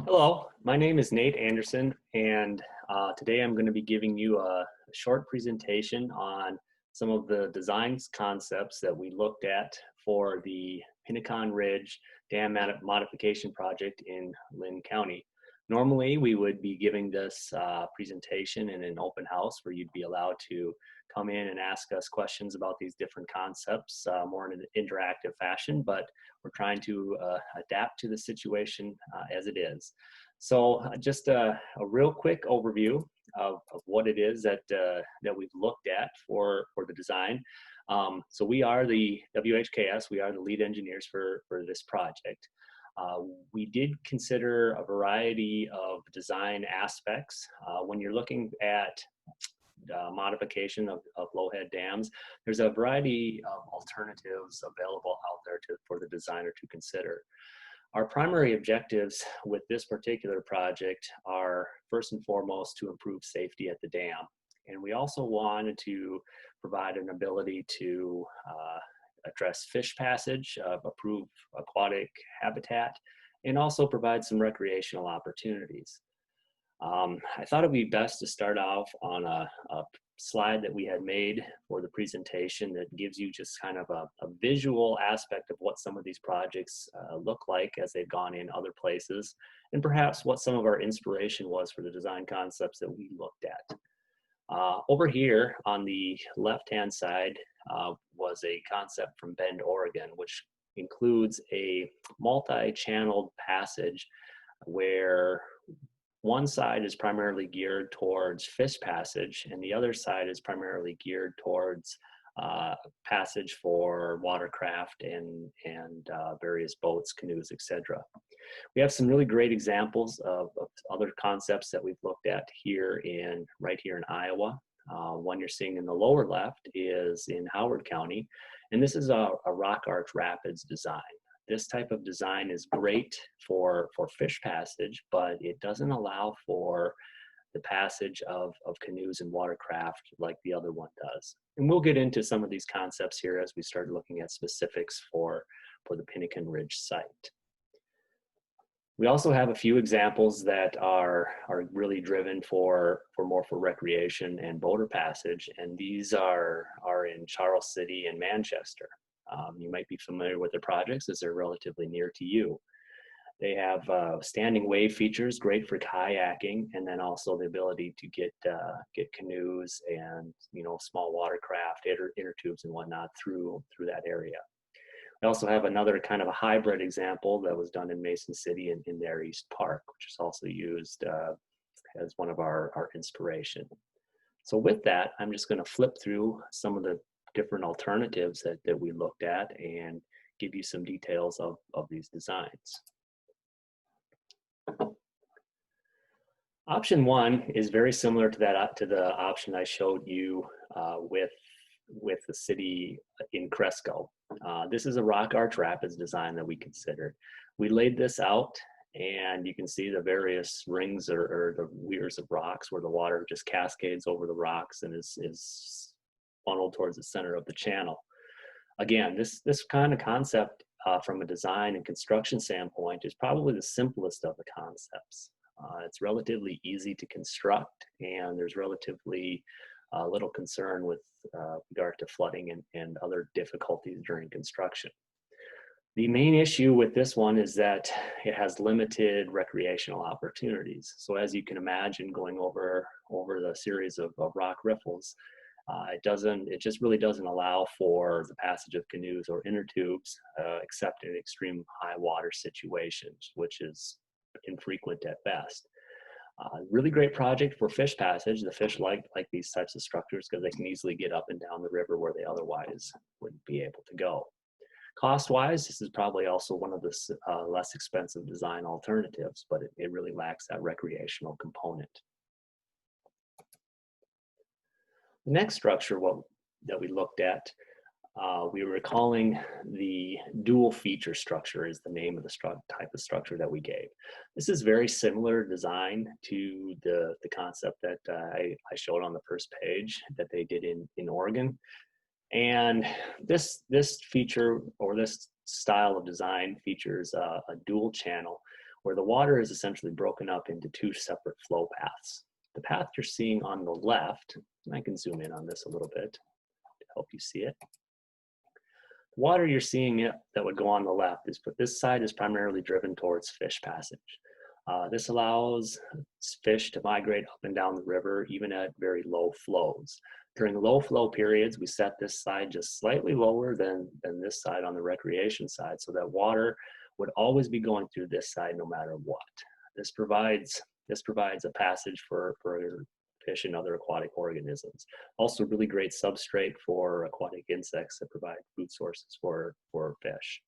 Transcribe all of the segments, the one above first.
Hello, my name is Nate Anderson, and today I'm going to be giving you a short presentation on some of the design concepts that we looked at for the Pinicon Ridge Modification project in Lynn County. Normally, we would be giving this presentation in an open house where you'd be allowed to come in and ask us questions about these different concepts more in an interactive fashion, but we're trying to adapt to the situation as it is. So just a real quick overview of what it is that we've looked at for the design. So we are the WHKS, we are the lead engineers for this project. We did consider a variety of design aspects. When you're looking at modification of low-head dams, there's a variety of alternatives available out there for the designer to consider. Our primary objectives with this particular project are first and foremost to improve safety at the dam. And we also wanted to provide an ability to address fish passage, improve aquatic habitat, and also provide some recreational opportunities. I thought it would be best to start off on a slide that we had made for the presentation that gives you just kind of a visual aspect of what some of these projects look like as they've gone in other places, and perhaps what some of our inspiration was for the design concepts that we looked at. Over here on the left-hand side was a concept from Bend, Oregon, which includes a multi-channeled passage where one side is primarily geared towards fish passage and the other side is primarily geared towards passage for watercraft and various boats, canoes, etc. We have some really great examples of other concepts that we've looked at here right here in Iowa. One you're seeing in the lower left is in Howard County, and this is a rock arch rapids design. This type of design is great for fish passage, but it doesn't allow for the passage of canoes and watercraft like the other one does. And we'll get into some of these concepts here as we start looking at specifics for the Pinicon Ridge site. We also have a few examples that are really driven for recreation and boater passage, and these are in Charles City and Manchester. You might be familiar with the projects as they're relatively near to you. They have standing wave features, great for kayaking, and then also the ability to get canoes and small watercraft, inner tubes and whatnot through that area. We also have another kind of a hybrid example that was done in Mason City in their East Park, which is also used as one of our inspiration. So with that, I'm just going to flip through some of the different alternatives that we looked at and give you some details of these designs. Option one is very similar to the option I showed you with the city in Cresco. This is a rock arch rapids design that we considered. We laid this out, and you can see the various rings or the weirs of rocks where the water just cascades over the rocks and is funneled towards the center of the channel. Again, this kind of concept from a design and construction standpoint is probably the simplest of the concepts. It's relatively easy to construct, and there's relatively little concern with regard to flooding and other difficulties during construction. The main issue with this one is that it has limited recreational opportunities. So as you can imagine, going over the series of rock riffles, it just really doesn't allow for the passage of canoes or inner tubes, except in extreme high water situations, which is infrequent at best. Really great project for fish passage. The fish like these types of structures because they can easily get up and down the river where they otherwise wouldn't be able to go. Cost-wise, this is probably also one of the less expensive design alternatives, but it really lacks that recreational component. The next structure that we looked at, we were calling the dual feature structure is the name of the type of structure that we gave. This is very similar design to the concept that I showed on the first page that they did in Oregon. And this feature or this style of design features a dual channel where the water is essentially broken up into two separate flow paths. The path you're seeing on the left, and I can zoom in on this a little bit to help you see it. The water you're seeing that would go on the left is, but this side is primarily driven towards fish passage. This allows fish to migrate up and down the river even at very low flows. During low flow periods, we set this side just slightly lower than this side on the recreation side, so that water would always be going through this side no matter what. This provides a passage for fish and other aquatic organisms. Also really great substrate for aquatic insects that provide food sources for fish.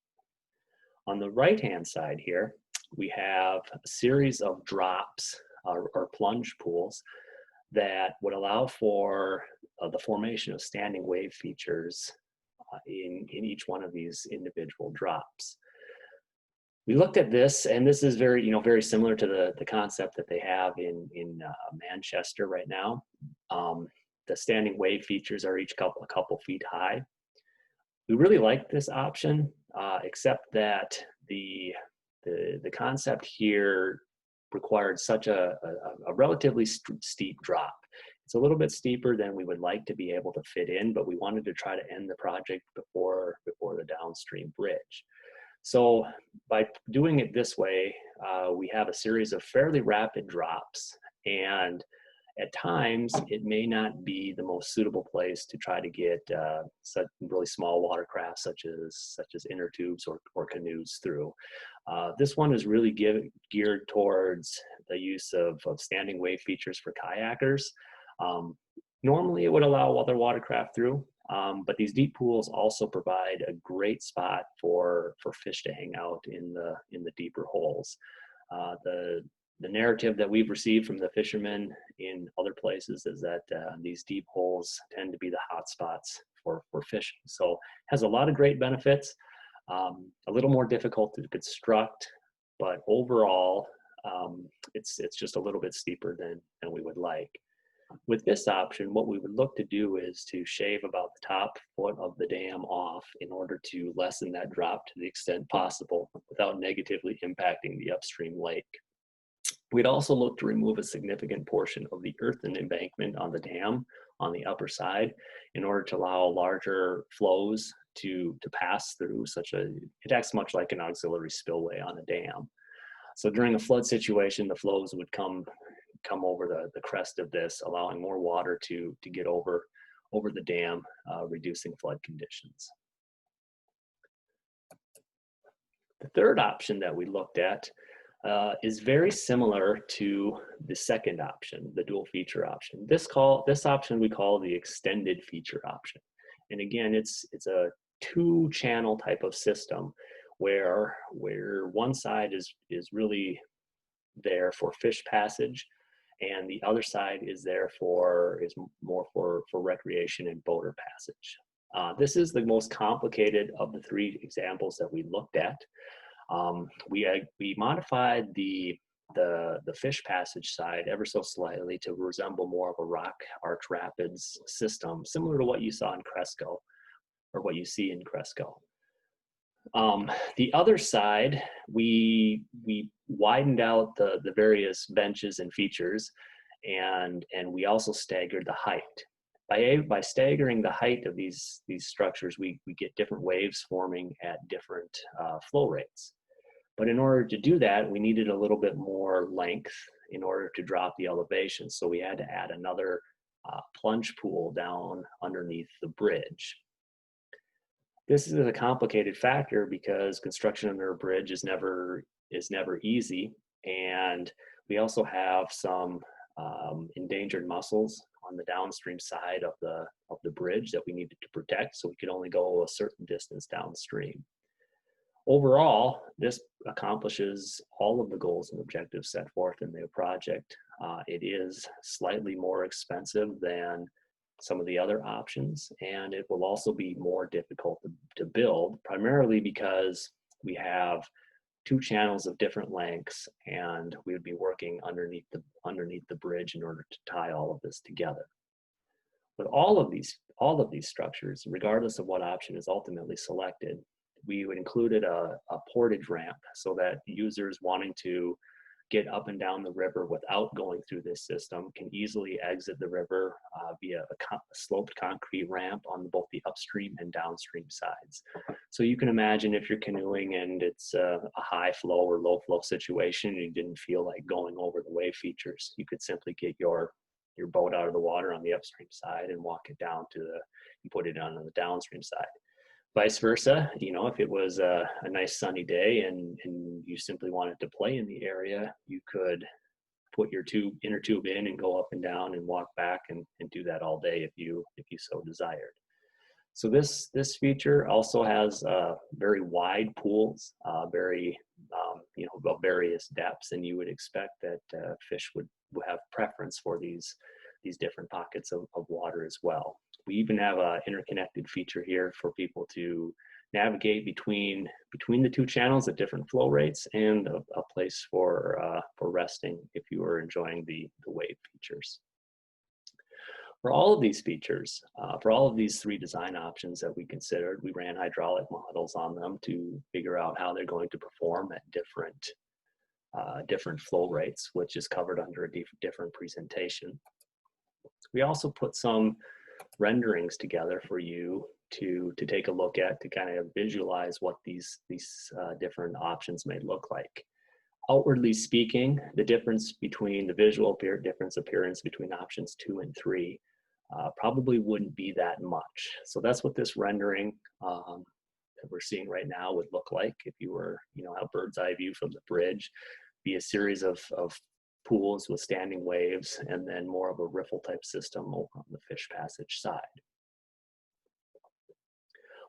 On the right-hand side here, we have a series of drops or plunge pools that would allow for the formation of standing wave features in each one of these individual drops. We looked at this, and this is very similar to the concept that they have in Manchester right now. The standing wave features are each a couple feet high. We really like this option, except that the concept here required such a relatively steep drop. It's a little bit steeper than we would like to be able to fit in, but we wanted to try to end the project before the downstream bridge. So by doing it this way, we have a series of fairly rapid drops, and at times it may not be the most suitable place to try to get such really small watercraft such as inner tubes or canoes through. This one is really geared towards the use of standing wave features for kayakers. Normally it would allow other watercraft through, but these deep pools also provide a great spot for fish to hang out in the deeper holes. The narrative that we've received from the fishermen in other places is that these deep holes tend to be the hot spots for fishing. So it has a lot of great benefits, a little more difficult to construct, but overall it's just a little bit steeper than we would like. With this option, what we would look to do is to shave about the top foot of the dam off in order to lessen that drop to the extent possible without negatively impacting the upstream lake. We'd also look to remove a significant portion of the earthen embankment on the dam on the upper side in order to allow larger flows to pass through. It acts much like an auxiliary spillway on a dam. So during a flood situation, the flows would come over the crest of this, allowing more water to get over the dam, reducing flood conditions. The third option that we looked at is very similar to the second option, the dual feature option. This option we call the extended feature option. And again, it's a two-channel type of system where one side is really there for fish passage, and the other side is more for recreation and boater passage. This is the most complicated of the three examples that we looked at. We modified the fish passage side ever so slightly to resemble more of a rock arch rapids system, similar to what you saw in Cresco, or what you see in Cresco. The other side, we widened out the various benches and features, and we also staggered the height. By staggering the height of these structures, we get different waves forming at different flow rates. But in order to do that, we needed a little bit more length in order to drop the elevation. So we had to add another plunge pool down underneath the bridge. This is a complicated factor because construction under a bridge is never easy, and we also have some endangered mussels on the downstream side of the bridge that we needed to protect, so we could only go a certain distance downstream. Overall, this accomplishes all of the goals and objectives set forth in the project. It is slightly more expensive than some of the other options, and it will also be more difficult to build, primarily because we have two channels of different lengths, and we would be working underneath the bridge in order to tie all of this together. With all of these structures, regardless of what option is ultimately selected, we would included a portage ramp so that users wanting to get up and down the river without going through this system can easily exit the river via a sloped concrete ramp on both the upstream and downstream sides. So you can imagine if you're canoeing and it's a high flow or low flow situation and you didn't feel like going over the wave features, you could simply get your boat out of the water on the upstream side and walk it down to and put it on the downstream side. Vice versa, you know, if it was a nice sunny day and you simply wanted to play in the area, you could put your inner tube in and go up and down and walk back and do that all day if you so desired. So this feature also has very wide pools, very you know, of various depths, and you would expect that fish would have preference for these different pockets of water as well. We even have an interconnected feature here for people to navigate between the two channels at different flow rates, and a place for resting if you were enjoying the wave features. For all of these features, for all of these three design options that we considered, we ran hydraulic models on them to figure out how they're going to perform at different flow rates, which is covered under a different presentation. We also put some renderings together for you to take a look at, to kind of visualize what these different options may look like. Outwardly speaking, the difference between the visual appearance between options 2 and 3 probably wouldn't be that much. So that's what this rendering that we're seeing right now would look like if you were, you know, a bird's eye view from the bridge. Be a series of pools with standing waves, and then more of a riffle type system over on the fish passage side.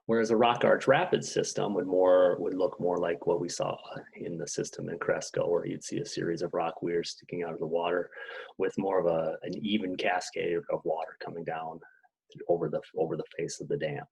Whereas a rock arch rapids system would look more like what we saw in the system in Cresco, where you'd see a series of rock weirs sticking out of the water with more of an even cascade of water coming down over the face of the dam.